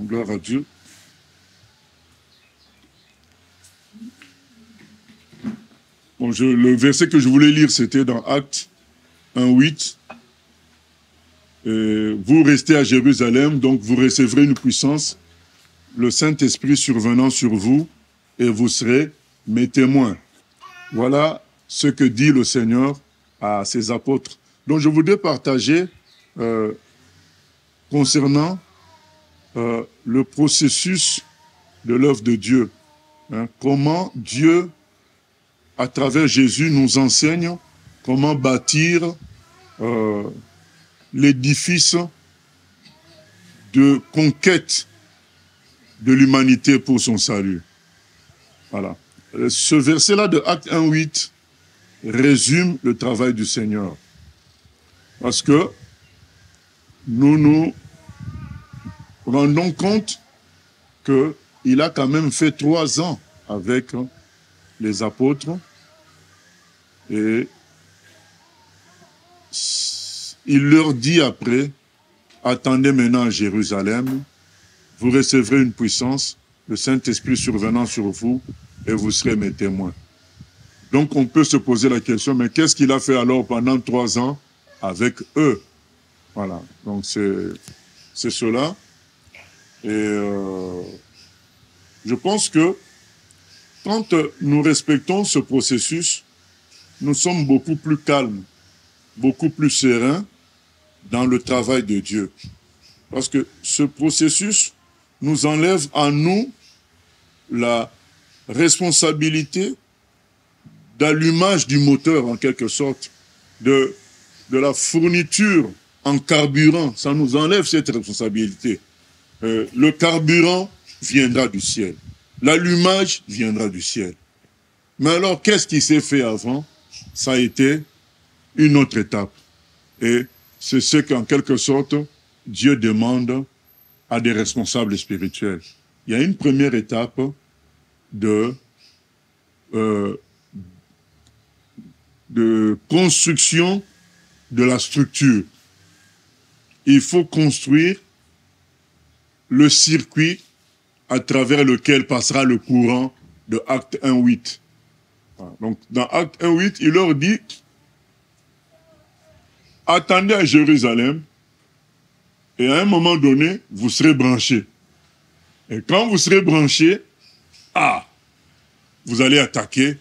Gloire à Dieu. Bon, le verset que je voulais lire, c'était dans Actes 1:8. Vous restez à Jérusalem, donc vous recevrez une puissance, le Saint-Esprit survenant sur vous, et vous serez mes témoins. Voilà ce que dit le Seigneur à ses apôtres. Donc je voudrais partager concernant le processus de l'œuvre de Dieu. Comment Dieu, à travers Jésus, nous enseigne comment bâtir l'édifice de conquête de l'humanité pour son salut. Voilà. Ce verset-là de Acte 1:8 résume le travail du Seigneur. Parce que nous nous rendons compte qu'il a quand même fait 3 ans avec les apôtres et il leur dit après, attendez maintenant à Jérusalem, vous recevrez une puissance, le Saint-Esprit survenant sur vous et vous serez mes témoins. Donc on peut se poser la question, mais qu'est-ce qu'il a fait alors pendant 3 ans avec eux? Voilà, donc c'est cela. Et je pense que quand nous respectons ce processus, nous sommes beaucoup plus calmes, beaucoup plus sereins dans le travail de Dieu. Parce que ce processus nous enlève à nous la responsabilité d'allumage du moteur, en quelque sorte, de la fourniture en carburant. Ça nous enlève cette responsabilité. Le carburant viendra du ciel. L'allumage viendra du ciel. Mais alors, qu'est-ce qui s'est fait avant? Ça a été une autre étape. Et c'est ce qu'en quelque sorte, Dieu demande à des responsables spirituels. Il y a une première étape de construction de la structure. Il faut construire le circuit à travers lequel passera le courant de Acte 1:8. Donc, dans Acte 1:8, il leur dit, attendez à Jérusalem, et à un moment donné, vous serez branchés. Et quand vous serez branchés, vous allez attaquer,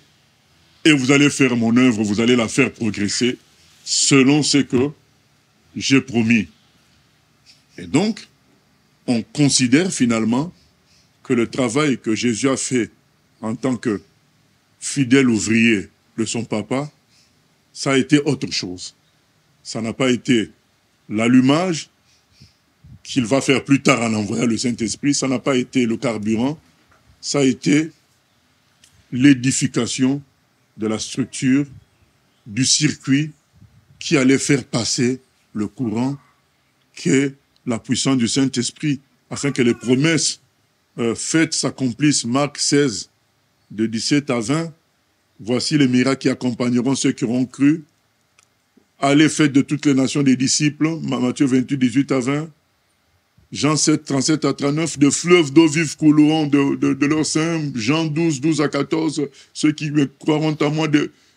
et vous allez faire mon œuvre, vous allez la faire progresser, selon ce que j'ai promis. Et donc, on considère finalement que le travail que Jésus a fait en tant que fidèle ouvrier de son papa, ça a été autre chose. Ça n'a pas été l'allumage qu'il va faire plus tard en envoyant le Saint-Esprit, ça n'a pas été le carburant, ça a été l'édification de la structure, du circuit qui allait faire passer le courant qu'est la puissance du Saint-Esprit, afin que les promesses faites s'accomplissent. Marc 16, de 17 à 20, voici les miracles qui accompagneront ceux qui auront cru. Allez, faites de toutes les nations des disciples, Matthieu 28, 18 à 20, Jean 7, 37 à 39, de fleuves d'eau vive couleront de leur sein, Jean 12, 12 à 14, ceux qui me croiront à moi,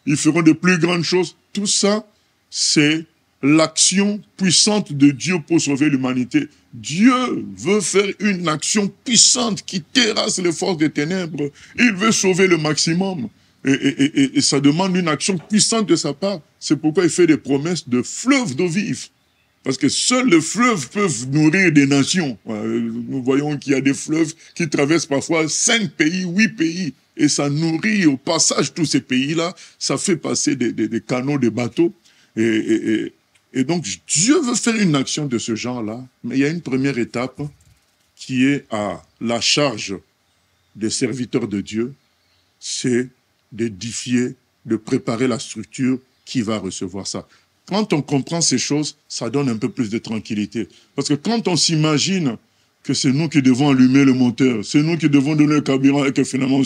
ils feront de plus grandes choses. Tout ça, c'est l'action puissante de Dieu pour sauver l'humanité. Dieu veut faire une action puissante qui terrasse les forces des ténèbres. Il veut sauver le maximum. Et ça demande une action puissante de sa part. C'est pourquoi il fait des promesses de fleuves d'eau vive. Parce que seuls les fleuves peuvent nourrir des nations. Nous voyons qu'il y a des fleuves qui traversent parfois 5 pays, 8 pays. Et ça nourrit au passage tous ces pays-là. Ça fait passer des canaux, des bateaux. Et donc, Dieu veut faire une action de ce genre-là. Mais il y a une première étape qui est à la charge des serviteurs de Dieu. C'est d'édifier, de préparer la structure qui va recevoir ça. Quand on comprend ces choses, ça donne un peu plus de tranquillité. Parce que quand on s'imagine que c'est nous qui devons allumer le moteur, c'est nous qui devons donner le carburant et que finalement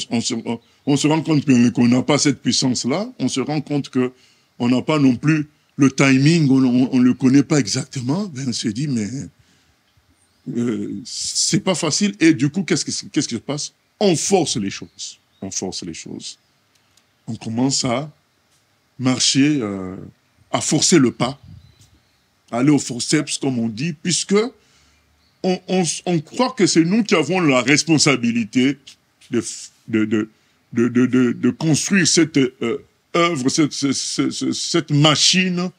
on se rend compte qu'on n'a pas cette puissance-là, on se rend compte qu'on n'a pas non plus le timing, on ne le connaît pas exactement, ben on se dit, mais c'est pas facile. Et du coup, qu'est-ce qui se passe? On force les choses. On force les choses. On commence à marcher, à forcer le pas, aller au forceps, comme on dit, puisque on croit que c'est nous qui avons la responsabilité de construire cette œuvre, cette machine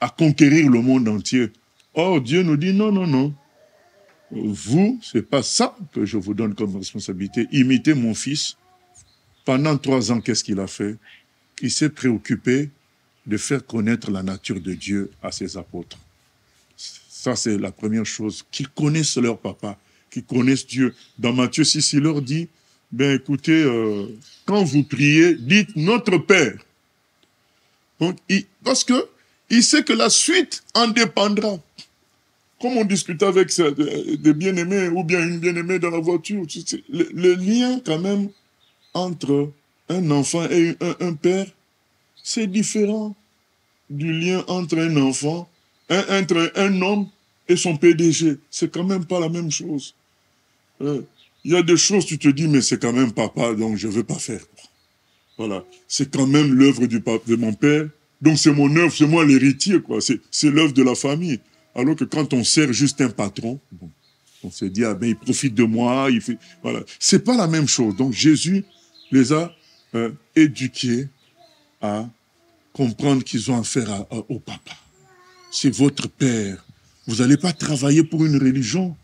à conquérir le monde entier. Or, Dieu nous dit non, non, non. Vous, c'est pas ça que je vous donne comme responsabilité. Imitez mon fils. Pendant 3 ans, qu'est-ce qu'il a fait? Il s'est préoccupé de faire connaître la nature de Dieu à ses apôtres. Ça, c'est la première chose. Qu'ils connaissent leur papa, qu'ils connaissent Dieu. Dans Matthieu 6, il leur dit, ben écoutez, quand vous priez, dites notre Père. Donc, parce que il sait que la suite en dépendra. Comme on discutait avec des bien-aimés ou bien une bien-aimée dans la voiture, le lien quand même entre un enfant et un père, c'est différent du lien entre un enfant, entre un homme et son PDG. C'est quand même pas la même chose. Il y a des choses, tu te dis, mais c'est quand même papa, donc je ne veux pas faire. Voilà. C'est quand même l'œuvre de mon père, donc c'est mon œuvre, c'est moi l'héritier, quoi. C'est l'œuvre de la famille. Alors que quand on sert juste un patron, bon, on se dit, ah ben, il profite de moi, il fait, voilà. C'est pas la même chose. Donc Jésus les a éduqués à comprendre qu'ils ont affaire au papa. C'est votre père. Vous n'allez pas travailler pour une religion,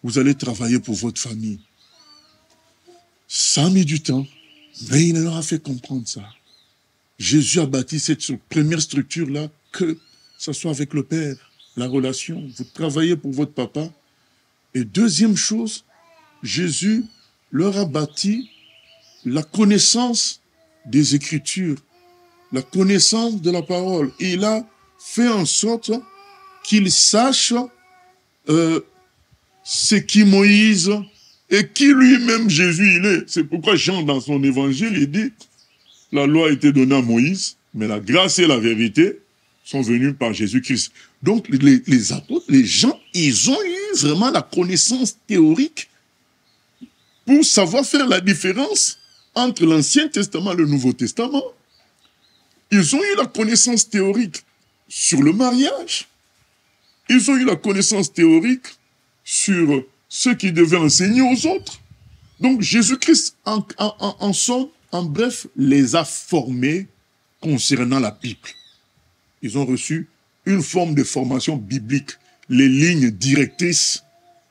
vous allez travailler pour votre famille. Ça a mis du temps, mais il leur a fait comprendre ça. Jésus a bâti cette première structure-là, que ce soit avec le Père, la relation. Vous travaillez pour votre papa. Et deuxième chose, Jésus leur a bâti la connaissance des Écritures, la connaissance de la parole. Et il a fait en sorte qu'ils sachent ce qui Moïse et qui lui-même Jésus il est. C'est pourquoi Jean, dans son évangile, il dit, la loi a été donnée à Moïse, mais la grâce et la vérité sont venues par Jésus-Christ. Donc, les apôtres, les gens, ils ont eu vraiment la connaissance théorique pour savoir faire la différence entre l'Ancien Testament et le Nouveau Testament. Ils ont eu la connaissance théorique sur le mariage. Ils ont eu la connaissance théorique sur ce qu'ils devaient enseigner aux autres. Donc, Jésus-Christ, en somme, en bref, les a formés concernant la Bible. Ils ont reçu une forme de formation biblique, les lignes directrices,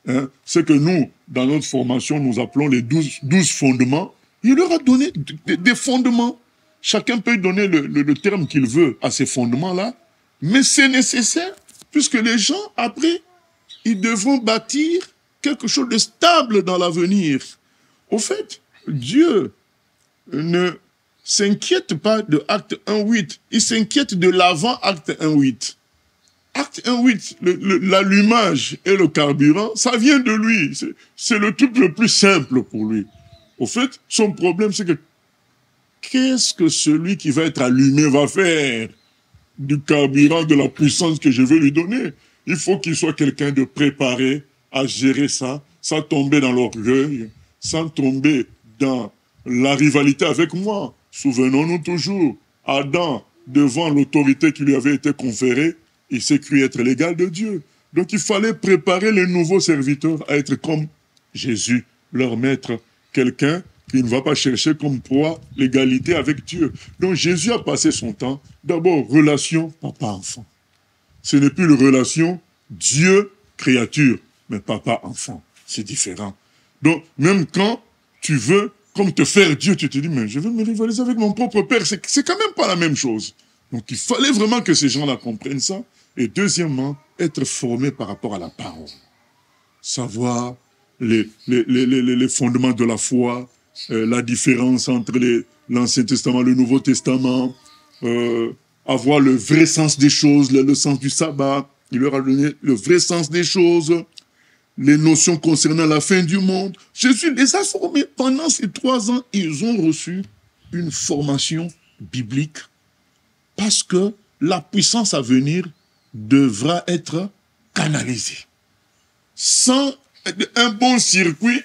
hein, ce que nous, dans notre formation, nous appelons les 12 fondements. Il leur a donné des fondements. Chacun peut donner le terme qu'il veut à ces fondements-là, mais c'est nécessaire, puisque les gens, après, ils devront bâtir quelque chose de stable dans l'avenir. Au fait, Dieu ne s'inquiète pas de Acte 1.8, il s'inquiète de l'avant Acte 1.8. Acte 1.8, l'allumage et le carburant, ça vient de lui. C'est le truc le plus simple pour lui. Au fait, son problème, c'est que qu'est-ce que celui qui va être allumé va faire du carburant, de la puissance que je veux lui donner? Il faut qu'il soit quelqu'un de préparé à gérer ça, sans tomber dans l'orgueil, sans tomber dans la rivalité avec moi. Souvenons-nous toujours, Adam, devant l'autorité qui lui avait été conférée, il s'est cru être l'égal de Dieu. Donc il fallait préparer les nouveaux serviteurs à être comme Jésus, leur maître, quelqu'un qui ne va pas chercher comme proie l'égalité avec Dieu. Donc Jésus a passé son temps, d'abord, relation papa-enfant. Ce n'est plus une relation Dieu-créature, mais papa-enfant. C'est différent. Donc, même quand tu veux, comme te faire Dieu, tu te dis, mais je veux me rivaliser avec mon propre père, c'est quand même pas la même chose. Donc, il fallait vraiment que ces gens-là comprennent ça. Et deuxièmement, être formé par rapport à la parole. Savoir les fondements de la foi, la différence entre l'Ancien Testament et le Nouveau Testament, avoir le vrai sens des choses, le sens du sabbat. Il leur a donné le vrai sens des choses, les notions concernant la fin du monde. Jésus les a formés pendant ces 3 ans. Ils ont reçu une formation biblique parce que la puissance à venir devra être canalisée. Sans un bon circuit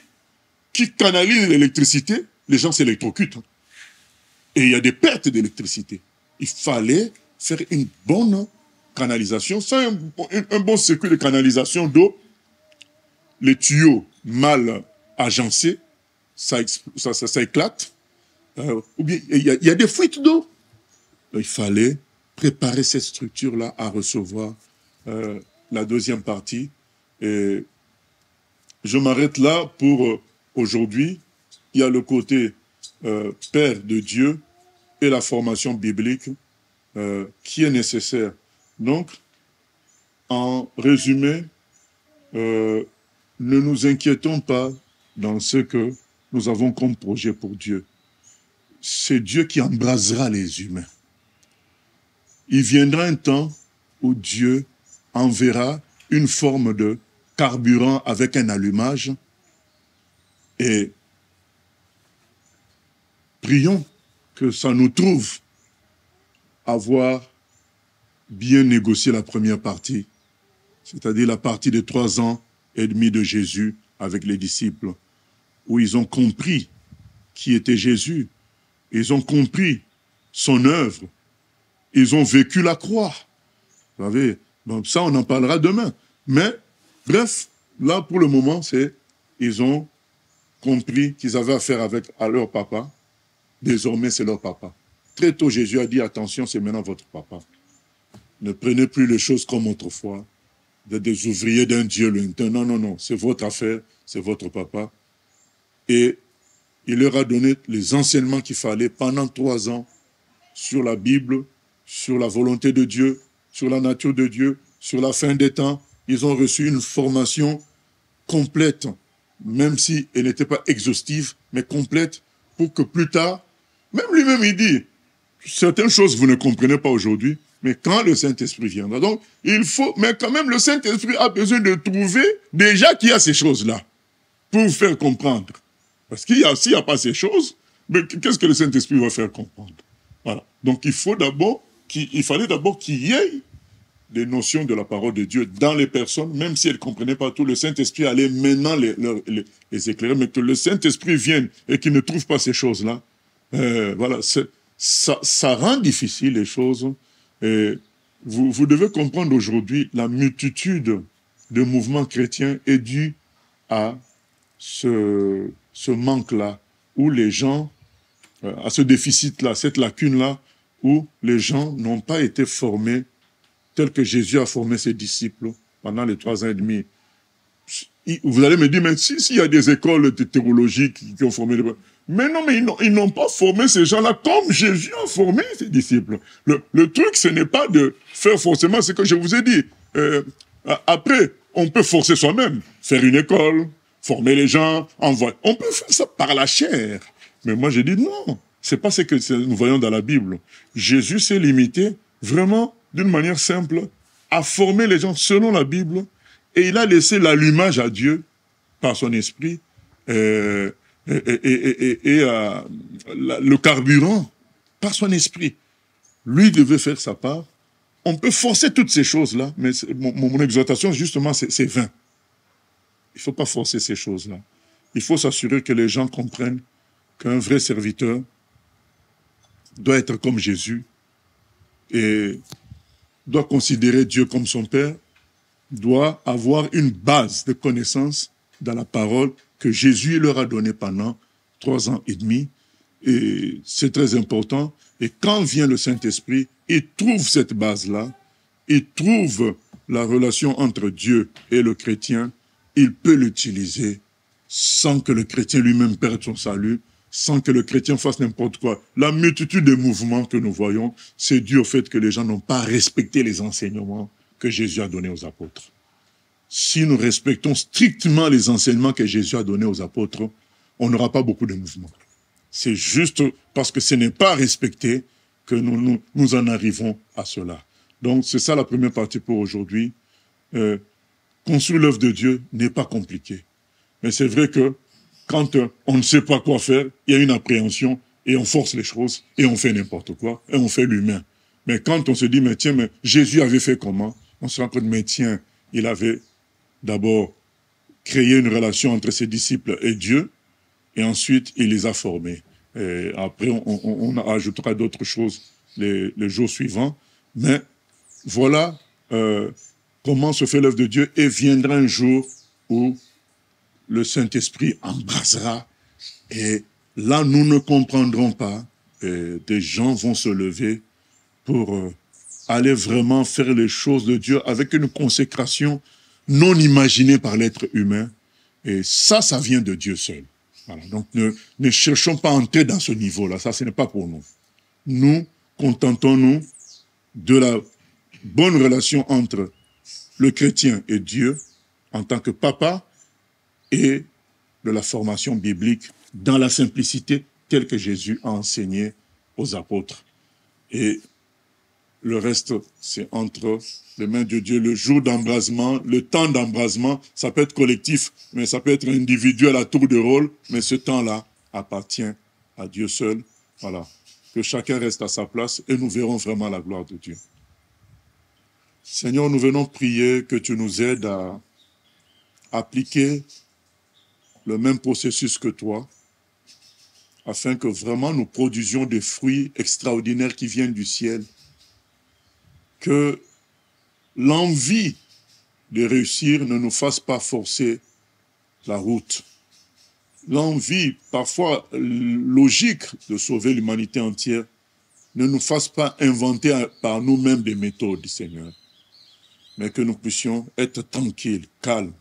qui canalise l'électricité, les gens s'électrocutent. Et il y a des pertes d'électricité. Il fallait faire une bonne canalisation. Sans un bon circuit de canalisation d'eau, les tuyaux mal agencés, ça éclate. Ou bien il y a des fuites d'eau. Il fallait préparer cette structure-là à recevoir la deuxième partie. Et je m'arrête là pour aujourd'hui. Il y a le côté Père de Dieu et la formation biblique qui est nécessaire. Donc, en résumé, ne nous inquiétons pas dans ce que nous avons comme projet pour Dieu. C'est Dieu qui embrasera les humains. Il viendra un temps où Dieu enverra une forme de carburant avec un allumage et prions que ça nous trouve avoir bien négocié la première partie, c'est-à-dire la partie de 3 ans et demi de Jésus avec les disciples, où ils ont compris qui était Jésus, ils ont compris son œuvre, ils ont vécu la croix. Vous savez, donc ça on en parlera demain. Mais, bref, là pour le moment, ils ont compris qu'ils avaient affaire à leur papa. Désormais, c'est leur papa. Très tôt, Jésus a dit, attention, c'est maintenant votre papa. Ne prenez plus les choses comme autrefois, des ouvriers d'un Dieu lointain. Non, non, non, c'est votre affaire, c'est votre papa. Et il leur a donné les enseignements qu'il fallait pendant 3 ans sur la Bible, sur la volonté de Dieu, sur la nature de Dieu, sur la fin des temps. Ils ont reçu une formation complète, même si elle n'était pas exhaustive, mais complète, pour que plus tard, même lui-même il dit, certaines choses vous ne comprenez pas aujourd'hui, mais quand le Saint-Esprit viendra. Donc, il faut, mais quand même le Saint-Esprit a besoin de trouver déjà qu'il y a ces choses-là, pour vous faire comprendre. Parce s'il n'y a pas ces choses, mais qu'est-ce que le Saint-Esprit va faire comprendre? Voilà. Donc, il fallait d'abord qu'il y ait des notions de la parole de Dieu dans les personnes, même si elles ne comprenaient pas tout, le Saint-Esprit allait maintenant les éclairer, mais que le Saint-Esprit vienne et qu'il ne trouve pas ces choses-là, voilà, ça rend difficile les choses. Et vous devez comprendre aujourd'hui, la multitude de mouvements chrétiens est due à ce manque-là, où les gens, à ce déficit-là, cette lacune-là, où les gens n'ont pas été formés tel que Jésus a formé ses disciples pendant les 3 ans et demi. Vous allez me dire, mais s'il y a des écoles de théologie qui ont formé... Mais non, mais ils n'ont pas formé ces gens-là comme Jésus a formé ses disciples. Le truc, ce n'est pas de faire forcément ce que je vous ai dit. Après, on peut forcer soi-même, faire une école, former les gens, envoyer. On peut faire ça par la chair. Mais moi, j'ai dit non, c'est pas ce que nous voyons dans la Bible. Jésus s'est limité vraiment d'une manière simple à former les gens selon la Bible, et il a laissé l'allumage à Dieu par son esprit et le carburant par son esprit. Lui devait faire sa part. On peut forcer toutes ces choses-là, mais mon exhortation, justement, c'est vain. Il ne faut pas forcer ces choses-là. Il faut s'assurer que les gens comprennent qu'un vrai serviteur doit être comme Jésus et doit considérer Dieu comme son Père, doit avoir une base de connaissances dans la parole que Jésus leur a donnée pendant 3 ans et demi. Et c'est très important. Et quand vient le Saint-Esprit, il trouve cette base-là, il trouve la relation entre Dieu et le chrétien, il peut l'utiliser sans que le chrétien lui-même perde son salut, sans que le chrétien fasse n'importe quoi. La multitude de mouvements que nous voyons, c'est dû au fait que les gens n'ont pas respecté les enseignements que Jésus a donnés aux apôtres. Si nous respectons strictement les enseignements que Jésus a donnés aux apôtres, on n'aura pas beaucoup de mouvements. C'est juste parce que ce n'est pas respecté que nous en arrivons à cela. Donc, c'est ça la première partie pour aujourd'hui. Construire l'œuvre de Dieu n'est pas compliqué. Mais c'est vrai que quand on ne sait pas quoi faire, il y a une appréhension et on force les choses et on fait n'importe quoi et on fait l'humain. Mais quand on se dit, mais tiens, mais Jésus avait fait comment? On se rend compte, mais tiens, il avait d'abord créé une relation entre ses disciples et Dieu, et ensuite il les a formés. Et après, on ajoutera d'autres choses les jours suivants, mais voilà comment se fait l'œuvre de Dieu, et viendra un jour où le Saint-Esprit embrasera, et là nous ne comprendrons pas, et des gens vont se lever pour aller vraiment faire les choses de Dieu avec une consécration non imaginée par l'être humain, et ça vient de Dieu seul. Voilà. Donc ne cherchons pas à entrer dans ce niveau-là, ça ce n'est pas pour nous. Nous contentons-nous de la bonne relation entre le chrétien et Dieu en tant que papa, et de la formation biblique dans la simplicité telle que Jésus a enseigné aux apôtres. Et le reste, c'est entre les mains de Dieu. Le jour d'embrasement, le temps d'embrasement, ça peut être collectif, mais ça peut être individuel à tour de rôle, mais ce temps-là appartient à Dieu seul. Voilà. Que chacun reste à sa place et nous verrons vraiment la gloire de Dieu. Seigneur, nous venons prier que tu nous aides à appliquer le même processus que toi, afin que vraiment nous produisions des fruits extraordinaires qui viennent du ciel, que l'envie de réussir ne nous fasse pas forcer la route. L'envie, parfois logique, de sauver l'humanité entière, ne nous fasse pas inventer par nous-mêmes des méthodes, Seigneur, mais que nous puissions être tranquilles, calmes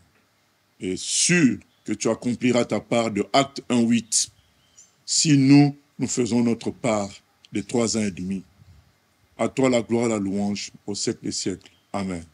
et sûrs que tu accompliras ta part de Acte 1:8 si nous faisons notre part des 3 ans et demi. À toi la gloire et la louange au siècle des siècles. Amen.